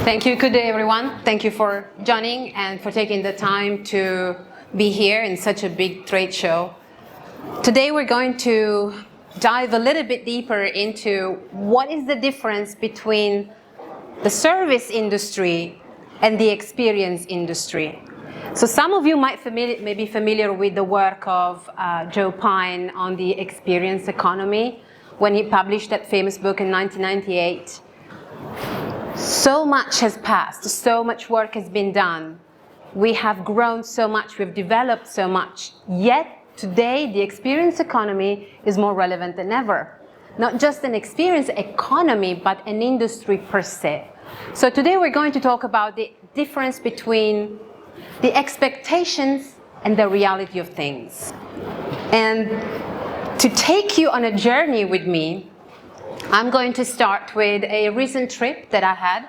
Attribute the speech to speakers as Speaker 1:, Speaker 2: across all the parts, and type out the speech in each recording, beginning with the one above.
Speaker 1: Thank you. Good day, everyone. Thank you for joining and for taking the time to be here in such a big trade show. Today, we're going to dive a little bit deeper into what is the difference between the service industry and the experience industry. So some of you may be familiar with the work of Joe Pine on the experience economy when he published that famous book in 1998. So much has passed, so much work has been done. We have grown so much, we've developed so much. Yet today, the experience economy is more relevant than ever. Not just an experience economy, but an industry per se. So today we're going to talk about the difference between the expectations and the reality of things. And to take you on a journey with me, I'm going to start with a recent trip that I had.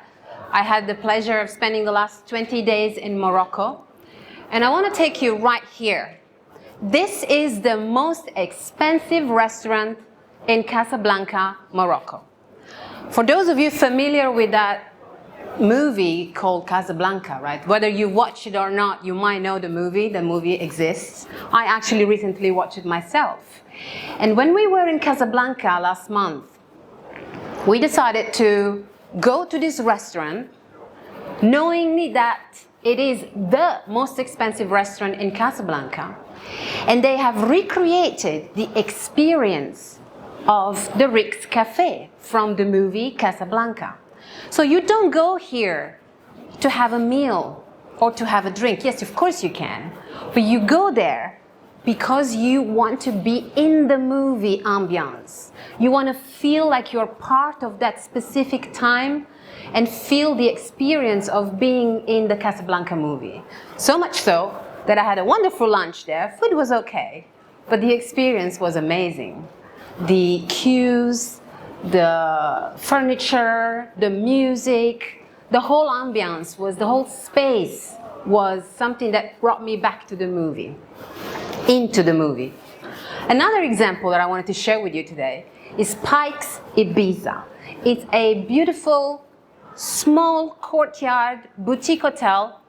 Speaker 1: I had the pleasure of spending the last 20 days in Morocco. And I want to take you right here. This is the most expensive restaurant in Casablanca, Morocco. For those of you familiar with that movie called Casablanca, right? Whether you watch it or not, you might know the movie exists. I actually recently watched it myself. And when we were in Casablanca last month, we decided to go to this restaurant knowing that it is the most expensive restaurant in Casablanca. And they have recreated the experience of the Rick's Cafe from the movie Casablanca. So you don't go here to have a meal or to have a drink. Yes, of course you can. But you go there because you want to be in the movie ambiance. You want to feel like you're part of that specific time and feel the experience of being in the Casablanca movie. So much so that I had a wonderful lunch there. Food was okay, but the experience was amazing. The queues, the furniture, the music, the whole ambiance the whole space was something that brought me back to the movie, into the movie. Another example that I wanted to share with you today is Pikes Ibiza. It's a beautiful, small courtyard boutique hotel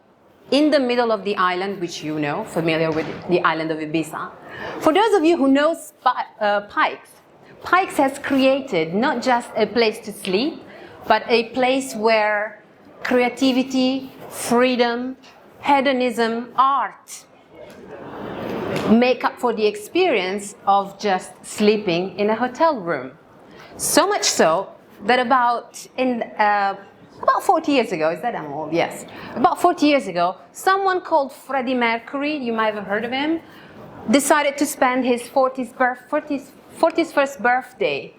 Speaker 1: in the middle of the island, which you know, familiar with the island of Ibiza. For those of you who know Pikes has created not just a place to sleep, but a place where creativity, freedom, hedonism, art make up for the experience of just sleeping in a hotel room. So much so that about 40 years ago, is that I'm old? Yes. About 40 years ago, someone called Freddie Mercury, you might have heard of him, decided to spend his 41st birthday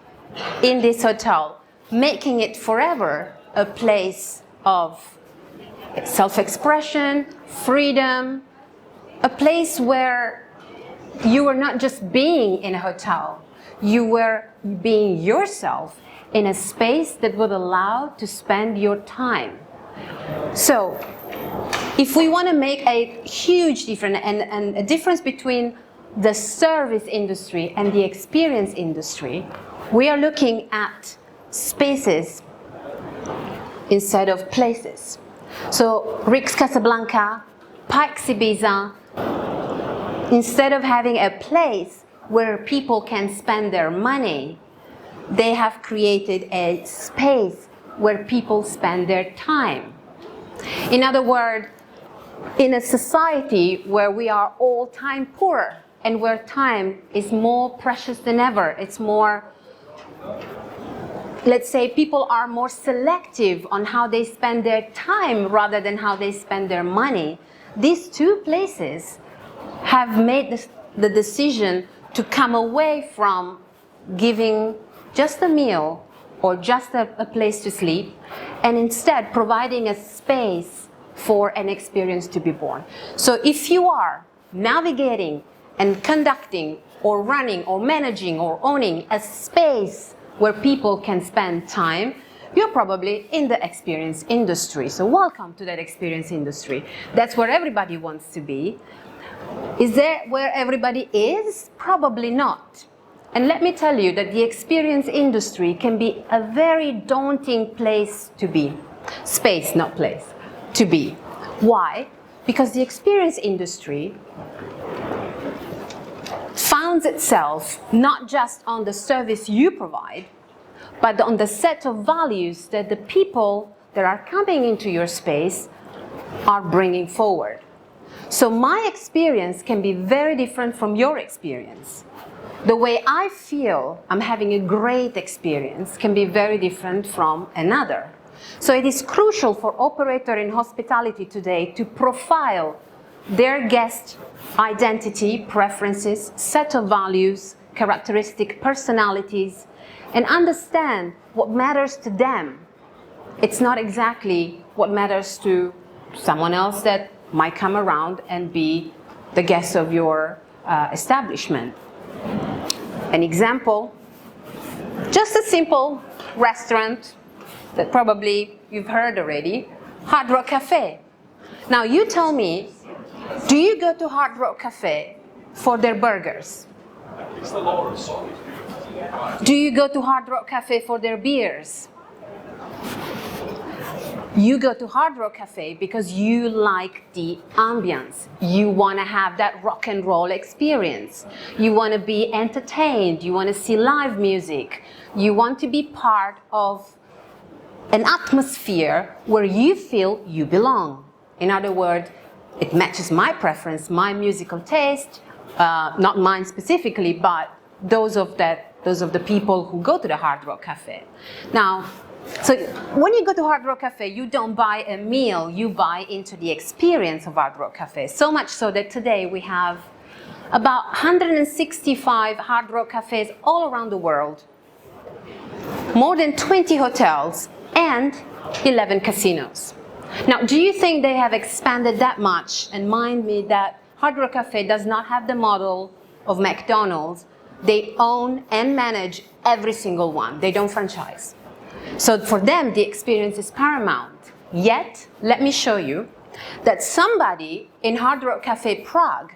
Speaker 1: in this hotel, making it forever a place of self-expression, freedom, a place where you were not just being in a hotel, you were being yourself in a space that would allow to spend your time. So, if we want to make a huge difference and a difference between the service industry and the experience industry, we are looking at spaces instead of places. So, Rick's Casablanca, Pikes Ibiza, instead of having a place where people can spend their money, they have created a space where people spend their time. In other words, in a society where we are all time poor and where time is more precious than ever, it's more, let's say, people are more selective on how they spend their time rather than how they spend their money. These two places have made the decision to come away from giving just a meal or just a place to sleep, and instead providing a space for an experience to be born. So if you are navigating and conducting or running or managing or owning a space where people can spend time, you're probably in the experience industry. So welcome to that experience industry. That's where everybody wants to be. Is that where everybody is? Probably not. And let me tell you that the experience industry can be a very daunting place to be. Space, not place, to be. Why? Because the experience industry founds itself not just on the service you provide, but on the set of values that the people that are coming into your space are bringing forward. So my experience can be very different from your experience. The way I feel I'm having a great experience can be very different from another. So it is crucial for operator in hospitality today to profile their guest identity, preferences, set of values, characteristic personalities, and understand what matters to them. It's not exactly what matters to someone else that might come around and be the guest of your establishment. An example, just a simple restaurant that probably you've heard already, Hard Rock Cafe. Now you tell me, do you go to Hard Rock Cafe for their burgers?
Speaker 2: It's the law of solitude.
Speaker 1: Do you go to Hard Rock Cafe for their beers? You go to Hard Rock Cafe because you like the ambience. You want to have that rock and roll experience. You want to be entertained. You want to see live music. You want to be part of an atmosphere where you feel you belong. In other words, it matches my preference, my musical taste, not mine specifically, but those of the people who go to the Hard Rock Cafe. Now, so when you go to Hard Rock Cafe, you don't buy a meal, you buy into the experience of Hard Rock Cafe. So much so that today we have about 165 Hard Rock Cafes all around the world, more than 20 hotels, and 11 casinos. Now, do you think they have expanded that much? And mind me that Hard Rock Cafe does not have the model of McDonald's. They own and manage every single one. They don't franchise. So for them, the experience is paramount. Yet, let me show you that somebody in Hard Rock Cafe Prague,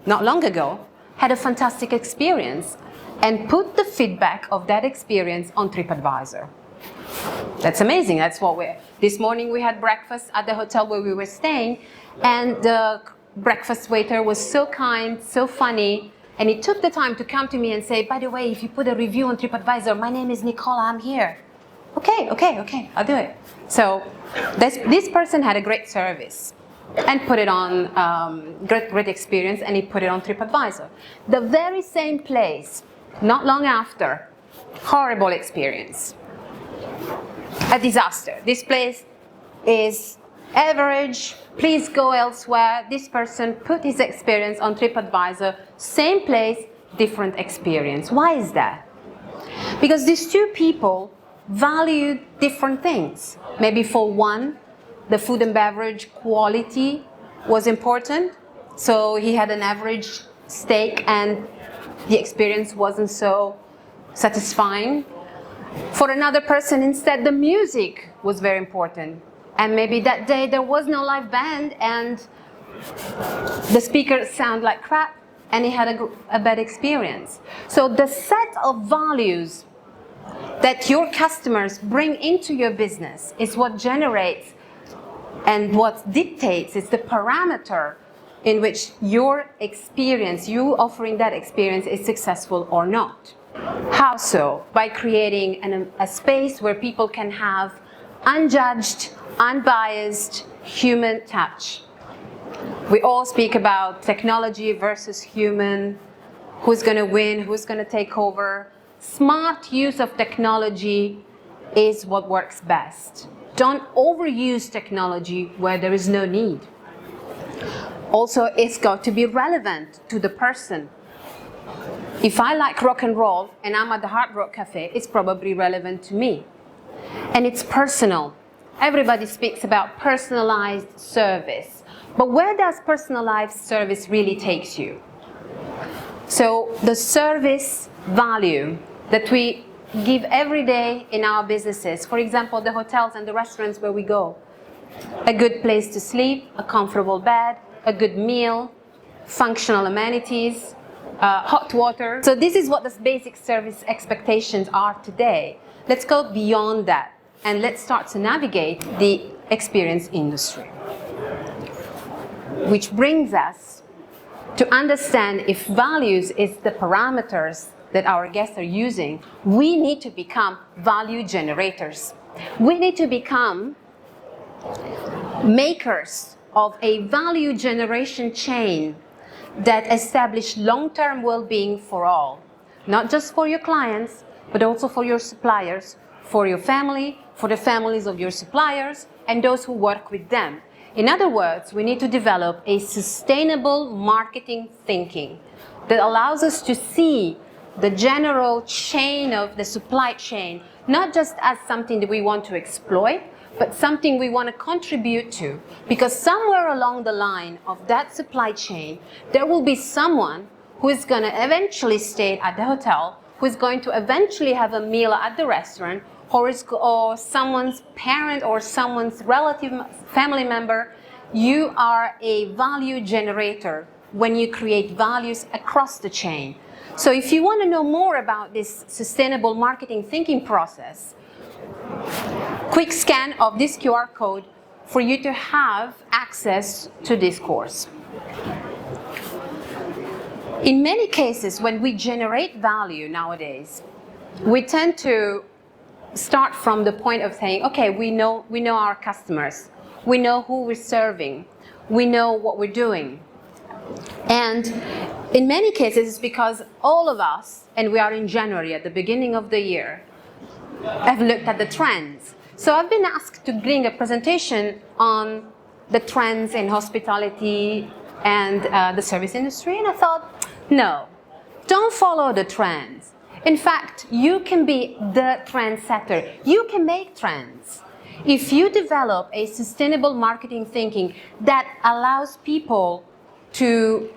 Speaker 1: not long ago, had a fantastic experience and put the feedback of that experience on TripAdvisor. That's amazing. That's what this morning we had breakfast at the hotel where we were staying, and the breakfast waiter was so kind, so funny, and he took the time to come to me and say, by the way, if you put a review on TripAdvisor, my name is Nicola, I'm here. Okay, I'll do it. So this person had a great service and put it on, great experience, and he put it on TripAdvisor. The very same place, not long after, horrible experience. A disaster. This place is average, please go elsewhere. This person put his experience on TripAdvisor, same place, different experience. Why is that? Because these two people value different things. Maybe for one, the food and beverage quality was important, so he had an average steak and the experience wasn't so satisfying. For another person, instead, the music was very important. And maybe that day there was no live band and the speakers sound like crap and he had a bad experience. So the set of values that your customers bring into your business is what generates and what dictates, is the parameter in which your experience, you offering that experience, is successful or not. How so? By creating a space where people can have unjudged, unbiased human touch. We all speak about technology versus human, who's going to win, who's going to take over. Smart use of technology is what works best. Don't overuse technology where there is no need. Also, it's got to be relevant to the person. If I like rock and roll and I'm at the Hard Rock Cafe, it's probably relevant to me. And it's personal. Everybody speaks about personalized service. But where does personalized service really take you? So the service value that we give every day in our businesses, for example, the hotels and the restaurants where we go, a good place to sleep, a comfortable bed, a good meal, functional amenities, hot water. So this is what the basic service expectations are today. Let's go beyond that. and let's start to navigate the experience industry. Which brings us to understand if values is the parameters that our guests are using, we need to become value generators. We need to become makers of a value generation chain that establish long-term well-being for all, not just for your clients, but also for your suppliers, for your family, for the families of your suppliers, and those who work with them. In other words, we need to develop a sustainable marketing thinking that allows us to see the general chain of the supply chain, not just as something that we want to exploit, but something we want to contribute to. Because somewhere along the line of that supply chain, there will be someone who is going to eventually stay at the hotel, who is going to eventually have a meal at the restaurant, or someone's parent or someone's relative, family member. You are a value generator when you create values across the chain. So if you want to know more about this sustainable marketing thinking process, quick scan of this QR code for you to have access to this course. In many cases, when we generate value nowadays, we tend to start from the point of saying, okay, we know our customers, we know who we're serving, we know what we're doing. And in many cases, it's because all of us, and we are in January at the beginning of the year, have looked at the trends. So I've been asked to bring a presentation on the trends in hospitality and the service industry, and I thought, no, don't follow the trends. In fact, you can be the trendsetter. You can make trends. If you develop a sustainable marketing thinking that allows people to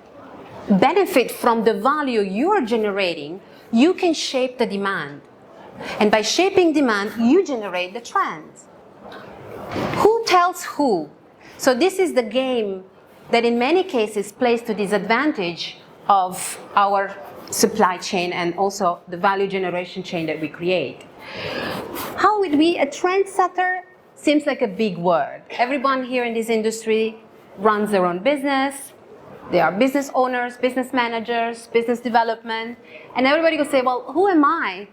Speaker 1: benefit from the value you are generating, you can shape the demand. And by shaping demand, you generate the trends. Who tells who? So this is the game that in many cases plays to disadvantage of our supply chain and also the value generation chain that we create. How would we, a trendsetter seems like a big word. Everyone here in this industry runs their own business. They are business owners, business managers, business development, and everybody will say, well, who am I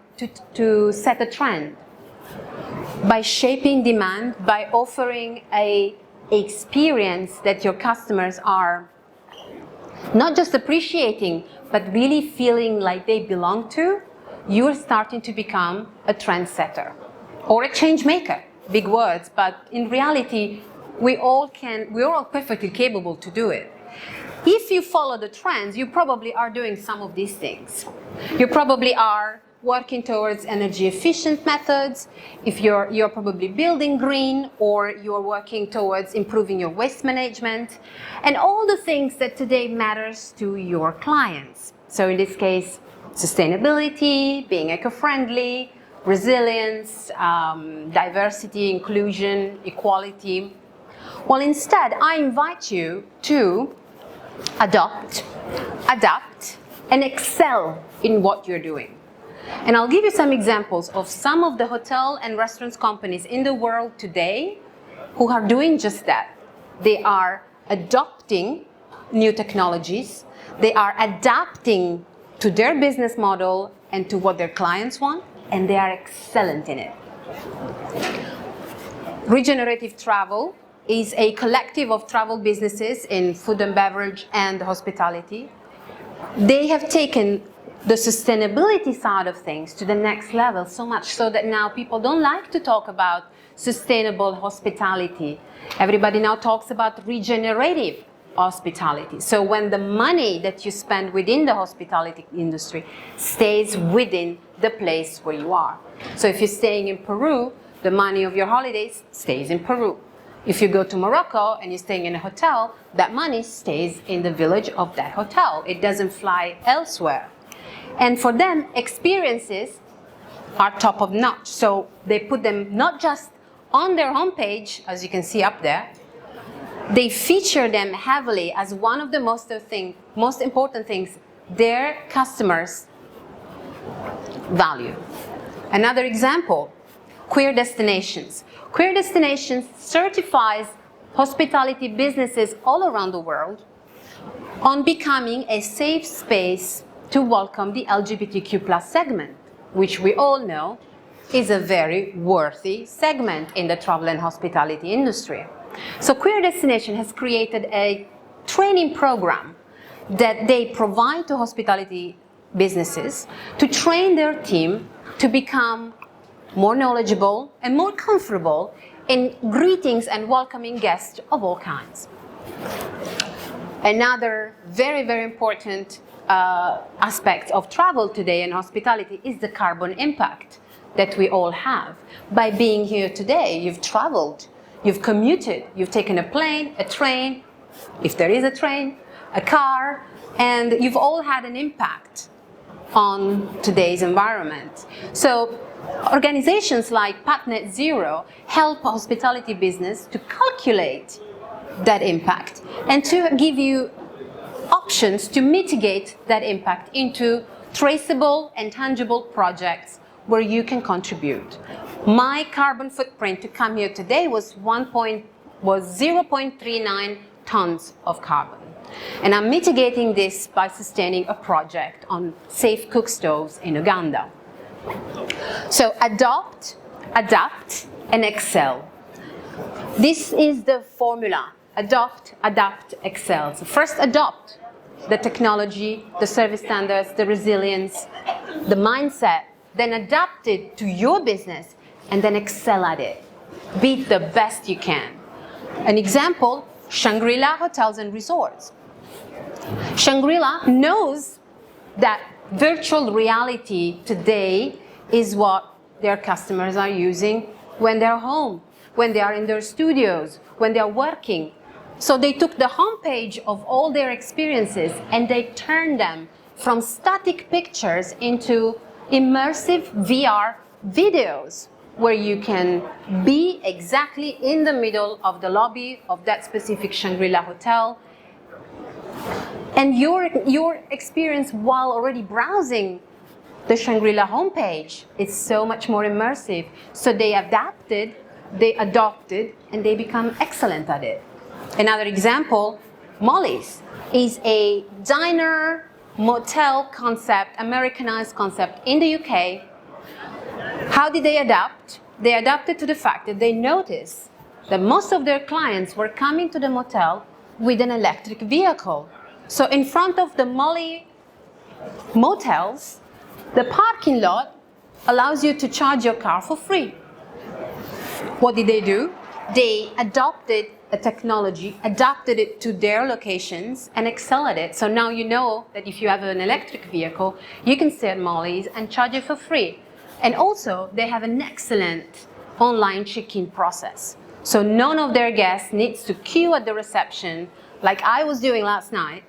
Speaker 1: to set a trend? By shaping demand, by offering an experience that your customers are not just appreciating, but really feeling like they belong to, you're starting to become a trendsetter or a change maker. Big words, but in reality, we're all perfectly capable to do it. If you follow the trends, you probably are doing some of these things. You probably are working towards energy efficient methods. If you're probably building green, or you're working towards improving your waste management, and all the things that today matters to your clients. So in this case, sustainability, being eco-friendly, resilience, diversity, inclusion, equality. Well, instead, I invite you to adopt, adapt, and excel in what you're doing. And I'll give you some examples of some of the hotel and restaurants companies in the world today who are doing just that. They are adopting new technologies. They are adapting to their business model and to what their clients want, and they are excellent in it. Regenerative Travel is a collective of travel businesses in food and beverage and hospitality. They have taken the sustainability side of things to the next level, so much so that now people don't like to talk about sustainable hospitality. Everybody now talks about regenerative hospitality. So when the money that you spend within the hospitality industry stays within the place where you are. So if you're staying in Peru, the money of your holidays stays in Peru. If you go to Morocco and you're staying in a hotel, that money stays in the village of that hotel. It doesn't fly elsewhere. And for them, experiences are top of notch. So they put them not just on their homepage, as you can see up there, they feature them heavily as one of the most important things their customers value. Another example, Queer Destinations. Queer Destinations certifies hospitality businesses all around the world on becoming a safe space to welcome the LGBTQ+ segment, which we all know is a very worthy segment in the travel and hospitality industry. So Queer Destination has created a training program that they provide to hospitality businesses to train their team to become more knowledgeable and more comfortable in greetings and welcoming guests of all kinds. Another very, very important aspect of travel today and hospitality is the carbon impact that we all have. By being here today, you've traveled, you've commuted, you've taken a plane, a train, if there is a train, a car, and you've all had an impact on today's environment. So organizations like PatNet Zero help hospitality business to calculate that impact and to give you options to mitigate that impact into traceable and tangible projects where you can contribute. My carbon footprint to come here today was 0.39 tons of carbon. And I'm mitigating this by sustaining a project on safe cook stoves in Uganda. So adopt, adapt, and excel. This is the formula. Adopt, adapt, excel. So first adopt the technology, the service standards, the resilience, the mindset, then adapt it to your business, and then excel at it. Be the best you can. An example, Shangri-La Hotels and Resorts. Shangri-La knows that virtual reality today is what their customers are using when they're home, when they are in their studios, when they're working. So they took the homepage of all their experiences and they turned them from static pictures into immersive VR videos where you can be exactly in the middle of the lobby of that specific Shangri-La hotel. And your experience while already browsing the Shangri-La homepage is so much more immersive. So they adapted, they adopted, and they become excellent at it. Another example, Molly's is a diner motel concept, Americanized concept in the UK. How did they adapt? They adapted to the fact that they noticed that most of their clients were coming to the motel with an electric vehicle. So in front of the Molly motels, the parking lot allows you to charge your car for free. What did they do? They adopted a technology, adapted it to their locations, and excel at it. So now you know that if you have an electric vehicle, you can stay at Molly's and charge it for free. And also, they have an excellent online check-in process. So none of their guests needs to queue at the reception like I was doing last night,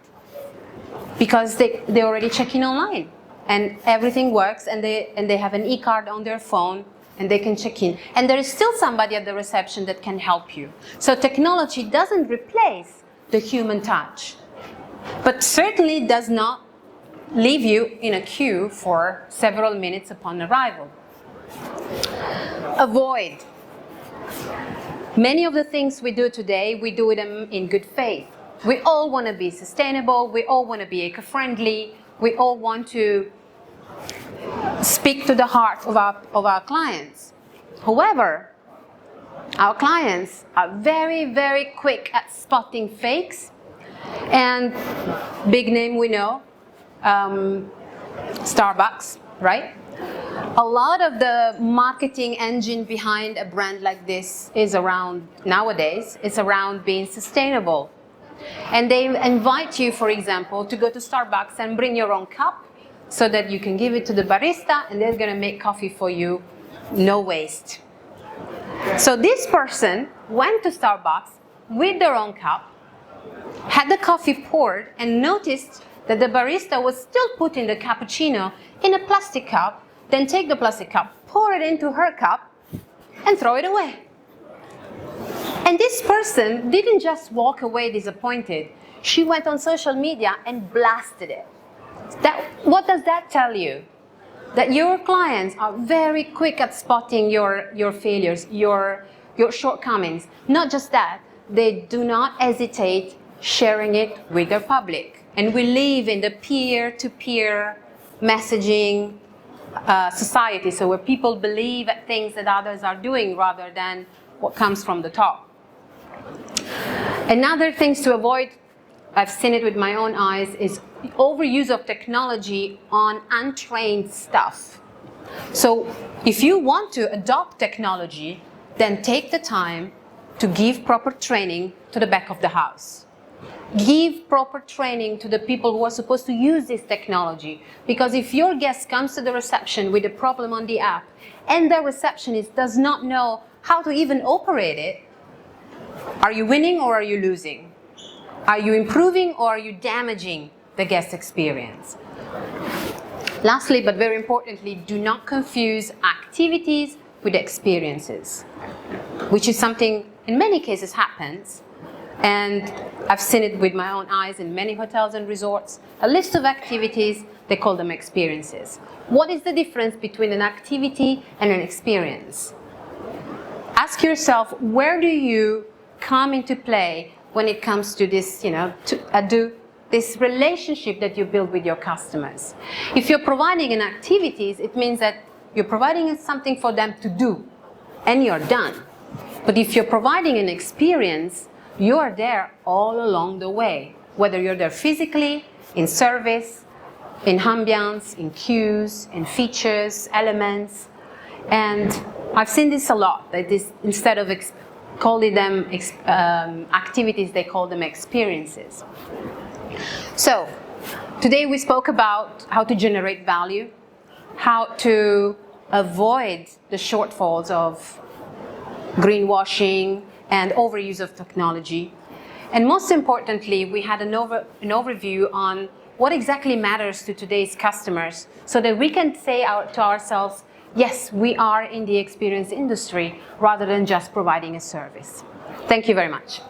Speaker 1: because they already check in online and everything works, and they have an e-card on their phone and they can check in. And there is still somebody at the reception that can help you. So technology doesn't replace the human touch, but certainly does not leave you in a queue for several minutes upon arrival. Avoid. Many of the things we do today, we do them in good faith. We all want to be sustainable, we all want to be eco-friendly, we all want to speak to the heart of our clients. However, our clients are very, very quick at spotting fakes, and big name we know, Starbucks, right? A lot of the marketing engine behind a brand like this is around, nowadays, it's around being sustainable. And they invite you, for example, to go to Starbucks and bring your own cup so that you can give it to the barista and they're going to make coffee for you, no waste. So this person went to Starbucks with their own cup, had the coffee poured, and noticed that the barista was still putting the cappuccino in a plastic cup, then take the plastic cup, pour it into her cup, and throw it away. And this person didn't just walk away disappointed. She went on social media and blasted it. What does that tell you? that your clients are very quick at spotting your failures, your shortcomings. Not just that, they do not hesitate sharing it with their public. And we live in the peer-to-peer messaging society, so where people believe at things that others are doing rather than what comes from the top. Another things to avoid, I've seen it with my own eyes, is overuse of technology on untrained staff. So if you want to adopt technology, then take the time to give proper training to the back of the house. Give proper training to the people who are supposed to use this technology. Because if your guest comes to the reception with a problem on the app and the receptionist does not know how to even operate it, are you winning or are you losing? Are you improving or are you damaging the guest experience? Lastly, but very importantly, do not confuse activities with experiences, which is something in many cases happens. And I've seen it with my own eyes in many hotels and resorts. A list of activities, they call them experiences. What is the difference between an activity and an experience? Ask yourself, where do you come into play when it comes to this, this relationship that you build with your customers? If you're providing an activities, it means that you're providing something for them to do, and you're done. But if you're providing an experience, you are there all along the way, whether you're there physically, in service, in ambience, in cues, in features, elements. And I've seen this a lot, that this, instead of calling them activities, they call them experiences. So today we spoke about how to generate value, how to avoid the shortfalls of greenwashing and overuse of technology. And most importantly, we had an overview on what exactly matters to today's customers so that we can say to ourselves, yes, we are in the experience industry rather than just providing a service. Thank you very much.